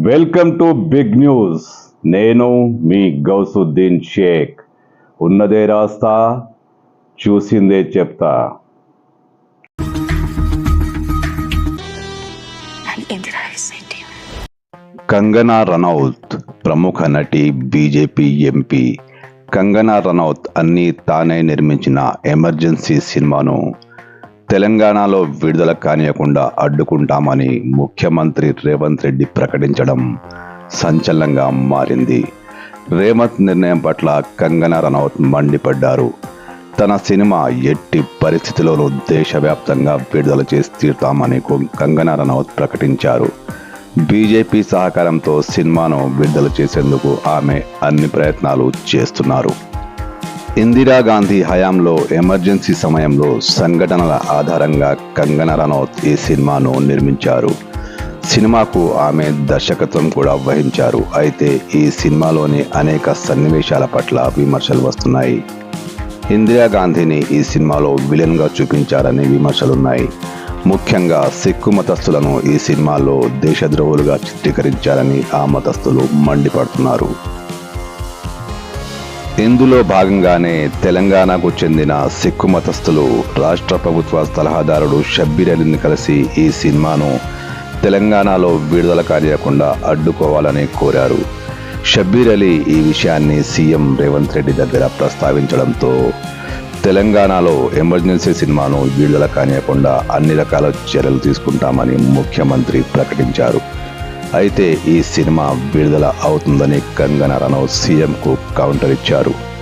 Welcome to big news. నేను మీ గౌసుద్దీన్ షేక్. ఉన్నదే రాస్తా, చూసిందే చెప్తా. కంగనా రనౌత్ ప్రముఖ నటి, బీజేపీ ఎంపీ కంగనా రనౌత్ అన్నీ తానే నిర్మించిన ఎమర్జెన్సీ సినిమాను తెలంగాణలో విడుదల కానియకుండా అడ్డుకుంటామని ముఖ్యమంత్రి రేవంత్ రెడ్డి ప్రకటించడం సంచలనంగా మారింది. రేవంత్ నిర్ణయం పట్ల కంగనా రనౌత్ మండిపడ్డారు. తన సినిమా ఎట్టి పరిస్థితిలోనూ దేశవ్యాప్తంగా విడుదల చేసి తీరుతామని కంగనా రనౌత్ ప్రకటించారు. బీజేపీ సహకారంతో సినిమాను విడుదల చేసేందుకు ఆమె అన్ని ప్రయత్నాలు చేస్తున్నారు. ఇందిరాగాంధీ హయాంలో ఎమర్జెన్సీ సమయంలో సంఘటనల ఆధారంగా కంగనా రనౌత్ ఈ సినిమాను నిర్మించారు. సినిమాకు ఆమె దర్శకత్వం కూడా వహించారు. అయితే ఈ సినిమాలోని అనేక సన్నివేశాల పట్ల విమర్శలు వస్తున్నాయి. ఇందిరాగాంధీని ఈ సినిమాలో విలన్గా చూపించారని విమర్శలున్నాయి. ముఖ్యంగా సిక్కు మతస్థులను ఈ సినిమాలో దేశద్రోహులుగా చిత్రీకరించారని ఆ మతస్థులు మండిపడుతున్నారు. ఇందులో భాగంగానే తెలంగాణకు చెందిన సిక్కు మతస్థులు రాష్ట్ర ప్రభుత్వ సలహాదారుడు షబ్బీర్ అలీని కలిసి ఈ సినిమాను తెలంగాణలో విడుదల కానియకుండా అడ్డుకోవాలని కోరారు. షబ్బీర్ అలీ ఈ విషయాన్ని సీఎం రేవంత్ రెడ్డి దగ్గర ప్రస్తావించడంతో తెలంగాణలో ఎమర్జెన్సీ సినిమాను విడుదల కానియకుండా అన్ని రకాల చర్యలు తీసుకుంటామని ముఖ్యమంత్రి ప్రకటించారు. అయితే ఈ సినిమా విడుదల అవుతుందని కంగనా రనౌత్ సీఎంకు కౌంటర్ ఇచ్చారు.